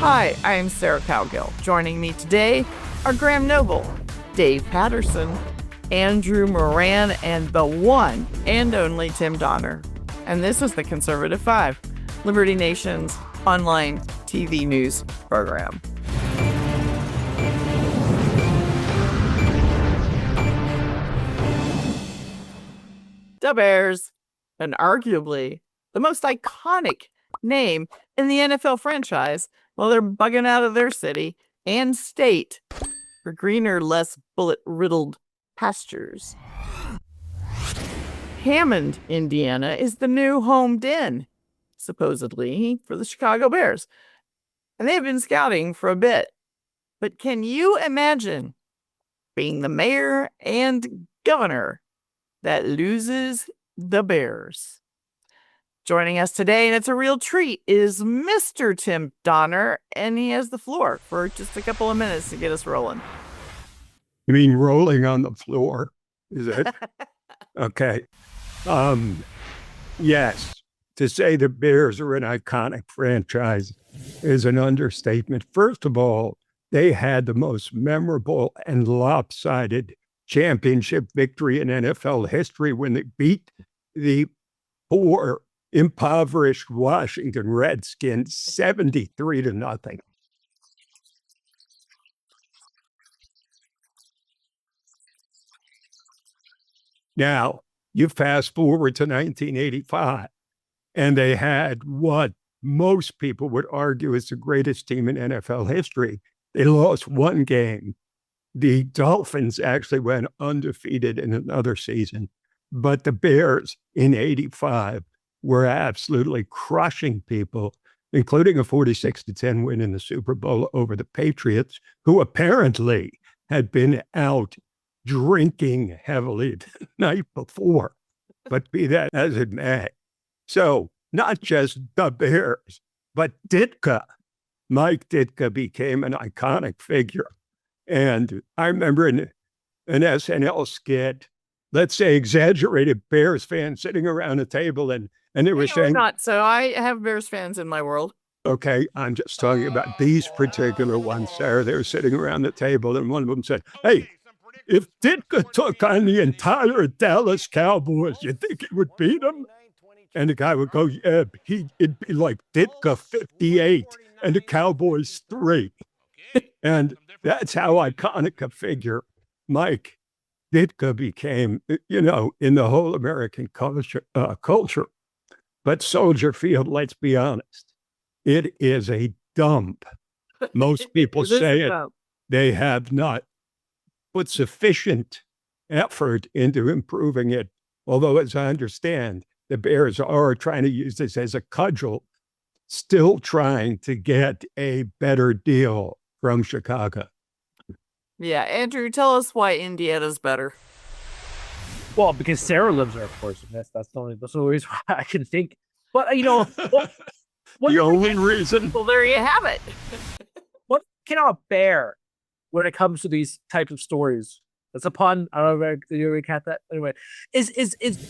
Hi, I'm Sarah Cowgill. Joining me today are Graham Noble, Dave Patterson, Andrew Moran, and the one and only Tim Donner. And this is the Conservative Five, Liberty Nation's online TV news program. The Bears, and arguably the most iconic name in the NFL franchise, well, they're bugging out of their city and state for greener, less bullet-riddled pastures. Hammond, Indiana is the new home den, supposedly, for the Chicago Bears. And they've been scouting for a bit. But can you imagine being the mayor and governor that loses the Bears? Joining us today, and it's a real treat, is Mr. Tim Donner, and he has the floor for just a couple of minutes to get us rolling. You mean rolling on the floor? Is it? Okay. Yes. To say the Bears are an iconic franchise is an understatement. First of all, they had the most memorable and lopsided championship victory in NFL history when they beat the poor, impoverished Washington Redskins 73-0. Now, you fast forward to 1985, and they had what most people would argue is the greatest team in NFL history. They lost one game. The Dolphins actually went undefeated in another season, but the Bears in 85 were absolutely crushing people, including a 46-10 win in the Super Bowl over the Patriots, who apparently had been out drinking heavily the night before. But be that as it may. So not just the Bears, but Ditka. Mike Ditka became an iconic figure. And I remember in an SNL skit, let's say exaggerated Bears fans sitting around a table and they were saying... Not so. I have Bears fans in my world. Okay, I'm just talking about these particular ones, Sarah. They were sitting around the table and one of them said, "Hey, if Ditka took on the entire Dallas Cowboys, you think he would beat them?" And the guy would go, "Yeah, it'd be like Ditka 58 and the Cowboys 3. And that's how iconic a figure Mike Ditka became, in the whole American culture. But Soldier Field, let's be honest, it is a dump. Most people say it. They have not put sufficient effort into improving it. Although, as I understand, the Bears are trying to use this as a cudgel, still trying to get a better deal from Chicago. Yeah, Andrew, tell us why Indiana's better. Well, because Sarah lives there, of course. And that's the only reason I can think. But the only reason. Well, there you have it. What cannot bear when it comes to these types of stories? That's a pun. I don't know if you recap that. Anyway,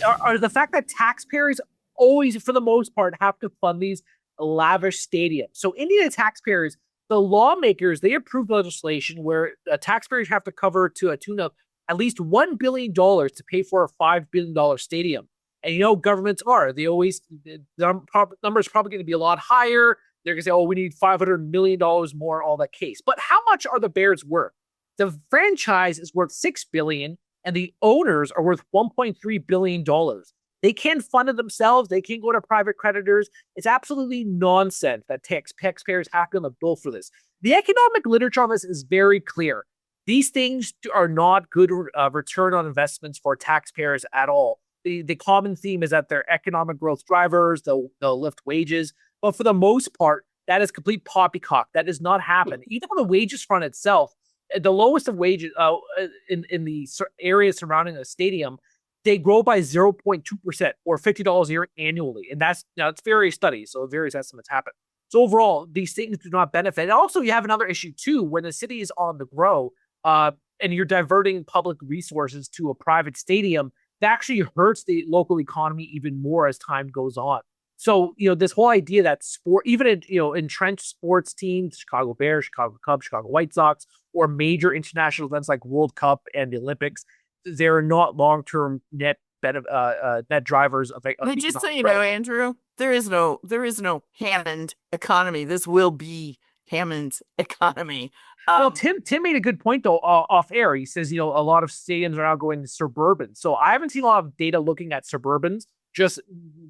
are the fact that taxpayers always, for the most part, have to fund these lavish stadiums. So Indiana taxpayers, the lawmakers, they approved legislation where taxpayers have to cover to a tune of at least $1 billion to pay for a $5 billion stadium. And governments the number is probably going to be a lot higher. They're going to say, "Oh, we need $500 million more," all that case. But how much are the Bears worth? The franchise is worth $6 billion, and the owners are worth $1.3 billion. They can't fund it themselves. They can't go to private creditors. It's absolutely nonsense that taxpayers have to on the bill for this. The economic literature on this is very clear. These things are not good return on investments for taxpayers at all. The common theme is that they're economic growth drivers. They'll lift wages. But for the most part, that is complete poppycock. That does not happen. Even on the wages front itself, the lowest of wages in the area surrounding a stadium, they grow by 0.2% or $50 a year annually. And that's various studies. So various estimates happen. So overall, these things do not benefit. And also, you have another issue, too, when the city is on the grow and you're diverting public resources to a private stadium, that actually hurts the local economy even more as time goes on. So, this whole idea that sport, even in, entrenched sports teams, Chicago Bears, Chicago Cubs, Chicago White Sox, or major international events like World Cup and the Olympics, they're not long-term net drivers of. Just so you know, Andrew, there is no Hammond economy. This will be Hammond's economy. Well, Tim made a good point though off air. He says, a lot of stadiums are now going to suburban. So I haven't seen a lot of data looking at suburbans, just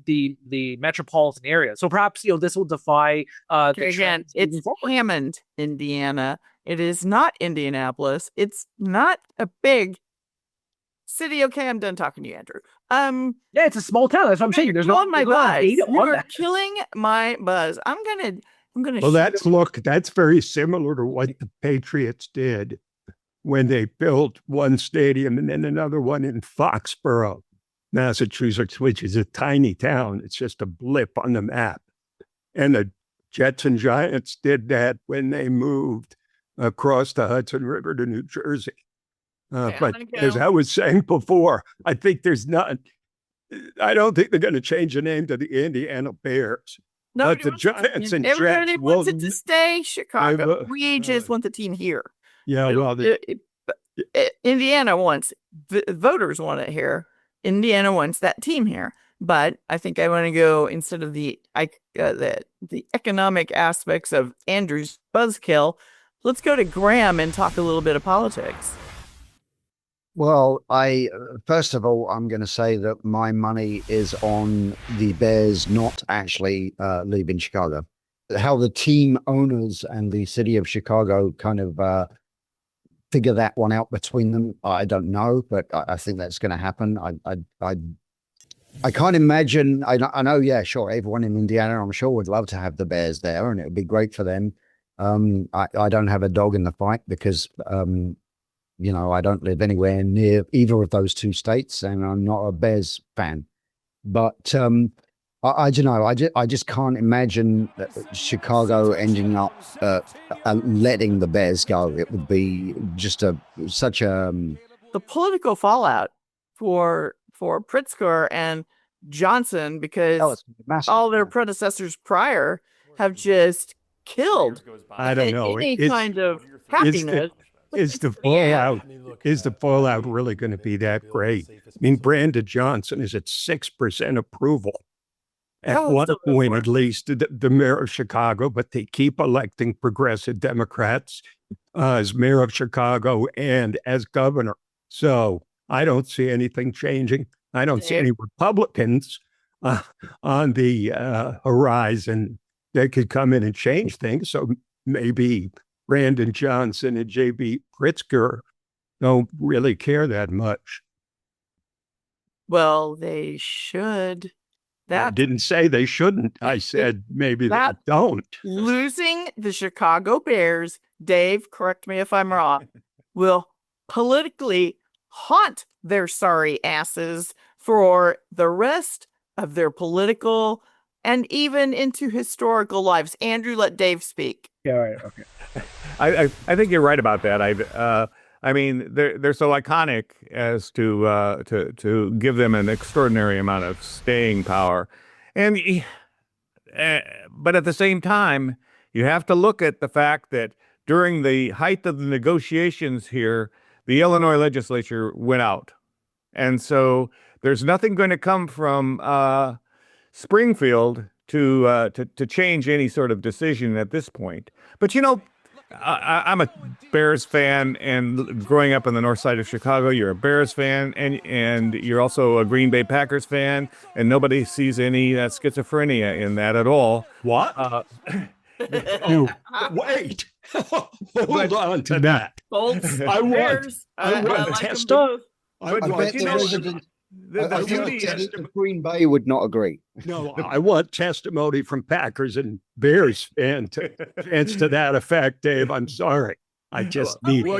the metropolitan area. So perhaps this will defy. Again, it's Hammond, Indiana. It is not Indianapolis. It's not a big city. Okay, I'm done talking to you, Andrew. Yeah, it's a small town. That's what I'm saying. There's no buzz. data on You're that. killing my buzz. I'm gonna. Well, that's very similar to what the Patriots did when they built one stadium and then another one in Foxborough, Massachusetts, which is a tiny town. It's just a blip on the map. And the Jets and Giants did that when they moved across the Hudson River to New Jersey. But as I was saying before, I don't think they're going to change the name to the Indiana Bears. No, the Giants and everybody Jets wants it to stay Chicago. We just want the team here. Yeah, well, Indiana wants voters want it here. Indiana wants that team here. But I think I want to go instead of the economic aspects of Andrew's buzzkill. Let's go to Graham and talk a little bit of politics. Well, first of all, I'm going to say that my money is on the Bears not actually leaving Chicago. How the team owners and the city of Chicago kind of figure that one out between them, I don't know, but I think that's going to happen. I can't imagine. I know, yeah, sure. Everyone in Indiana, I'm sure, would love to have the Bears there, and it would be great for them. I don't have a dog in the fight because. I don't live anywhere near either of those two states, and I'm not a Bears fan. But I don't know. I just can't imagine Chicago ending up letting the Bears go. It would be just the political fallout for Pritzker and Johnson, because all their predecessors prior have just killed. I don't know any kind of happiness. Is the fallout really going to be that great? I mean, Brandon Johnson is at 6% approval at one point, at least, the mayor of Chicago, but they keep electing progressive Democrats as mayor of Chicago and as governor. So I don't see anything changing. I don't see any Republicans on the horizon that could come in and change things. So maybe Brandon Johnson and J.B. Pritzker don't really care that much. Well, they should. I didn't say they shouldn't. I said maybe they don't. Losing the Chicago Bears, Dave, correct me if I'm wrong, will politically haunt their sorry asses for the rest of their political and even into historical lives. Andrew, let Dave speak. Yeah, right. Okay. I think you're right about that. I mean, they're so iconic as to give them an extraordinary amount of staying power, and but at the same time, you have to look at the fact that during the height of the negotiations here, the Illinois legislature went out, and so there's nothing going to come from Springfield to change any sort of decision at this point. But I'm a Bears fan, and growing up on the north side of Chicago, you're a Bears fan, and you're also a Green Bay Packers fan, and nobody sees any schizophrenia in that at all. What? Wait. Hold on to that. I want test. I think Green Bay would not agree. No, I want testimony from Packers and Bears fans to that effect, Dave. I'm sorry. I just need. Well,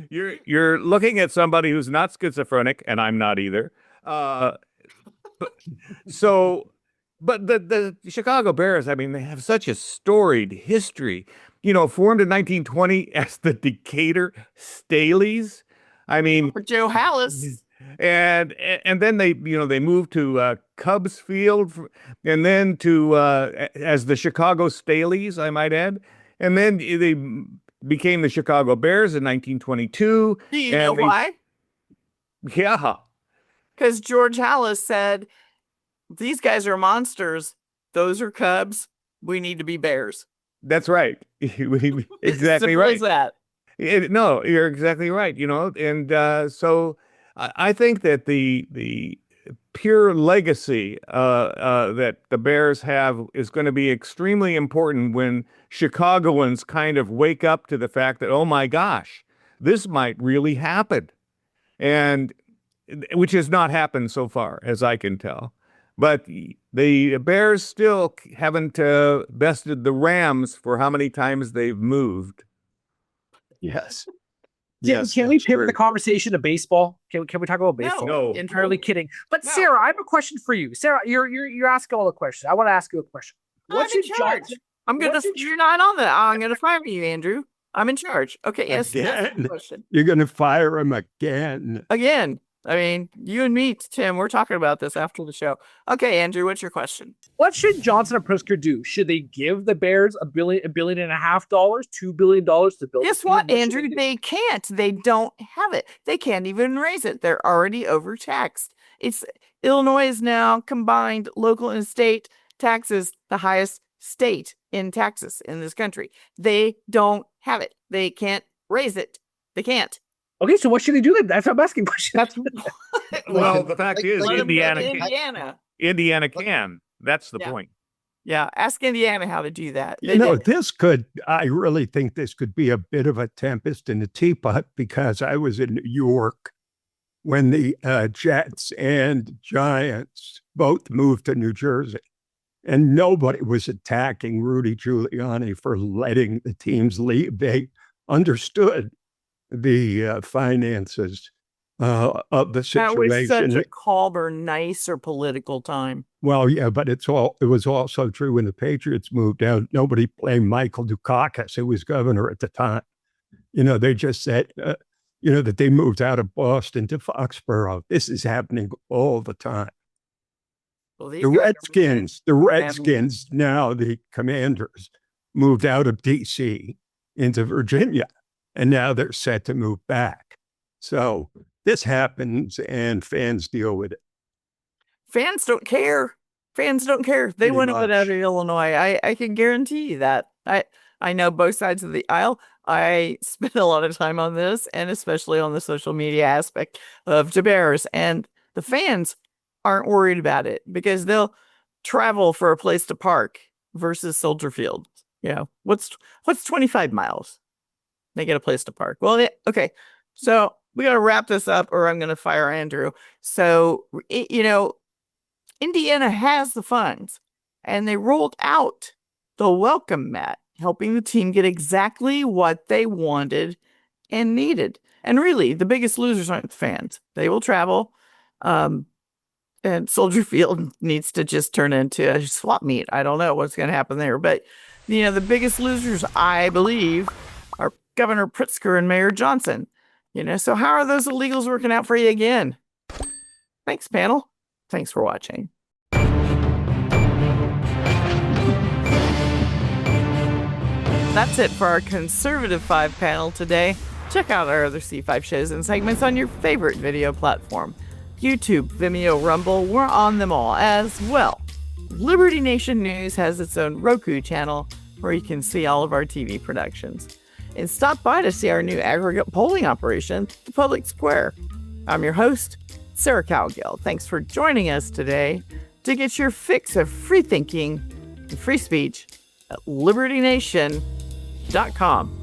you're looking at somebody who's not schizophrenic, and I'm not either. But the Chicago Bears, I mean, they have such a storied history. Formed in 1920 as the Decatur Staleys. I mean, for Joe Hallis. And then they moved to Cubs Field, and then to as the Chicago Staleys, I might add, and then they became the Chicago Bears in 1922. Do you know why? Yeah, Because George Hallis said, "These guys are monsters. Those are Cubs. We need to be Bears." that's right. Exactly Simple right. as that. No, you're exactly right. And so I think that the pure legacy that the Bears have is going to be extremely important when Chicagoans kind of wake up to the fact that, oh my gosh, this might really happen, and which has not happened so far, as I can tell. But the Bears still haven't bested the Rams for how many times they've moved. Yes. Can we pivot the conversation to baseball? Can we talk about baseball? No. Entirely kidding. But No. Sarah, I have a question for you. Sarah, you're asking all the questions. I want to ask you a question. I'm in charge. You're not on that. I'm gonna fire you, Andrew. I'm in charge. Okay, yes. That's the Again. question. You're going to fire him again. Again. I mean, you and me, Tim, we're talking about this after the show. Okay, Andrew, what's your question? What should Johnson and Pritzker do? Should they give the Bears $1.5 billion, $2 billion to build? Guess a team? what, should Andrew? they do? They can't. They don't have it. They can't even raise it. They're already overtaxed. Illinois is now combined local and state taxes, the highest state in taxes in this country. They don't have it. They can't raise it. They can't. Okay, so what should they do then? That's what I'm asking. That's Well, the fact is, Let 'em go Indiana to can. Indiana. Indiana can. That's the Yeah. point. Yeah, ask Indiana how to do that. I really think this could be a bit of a tempest in a teapot, because I was in New York when the Jets and Giants both moved to New Jersey, and nobody was attacking Rudy Giuliani for letting the teams leave. They understood the finances of the That was such situation. a calmer, nicer political time. Well, yeah, but it was also true when the Patriots moved out. Nobody blamed Michael Dukakis, who was governor at the time. They just said, that they moved out of Boston to Foxborough. This is happening all the time. Well, these The guys are- Redskins, now the Commanders, moved out of D.C. into Virginia, and now they're set to move back. So this happens, and fans deal with it. Fans don't care. Fans don't care. They Pretty want to get out much. of Illinois. I can guarantee you that. I know both sides of the aisle. I spend a lot of time on this, and especially on the social media aspect of the Bears. And the fans aren't worried about it because they'll travel for a place to park versus Soldier Field. What's 25 miles? They get a place to park. Well, okay. So we got to wrap this up, or I'm going to fire Andrew. So, Indiana has the funds, and they rolled out the welcome mat, helping the team get exactly what they wanted and needed. And really, the biggest losers aren't the fans. They will travel. And Soldier Field needs to just turn into a swap meet. I don't know what's going to happen there. But, the biggest losers, I believe, are Governor Pritzker and Mayor Johnson. So how are those illegals working out for you again? Thanks, panel. Thanks for watching. That's it for our Conservative 5 panel today. Check out our other C5 shows and segments on your favorite video platform. YouTube, Vimeo, Rumble, we're on them all as well. Liberty Nation News has its own Roku channel where you can see all of our TV productions. And stop by to see our new aggregate polling operation, the Public Square. I'm your host, Sarah Cowgill. Thanks for joining us today to get your fix of free thinking and free speech at libertynation.com.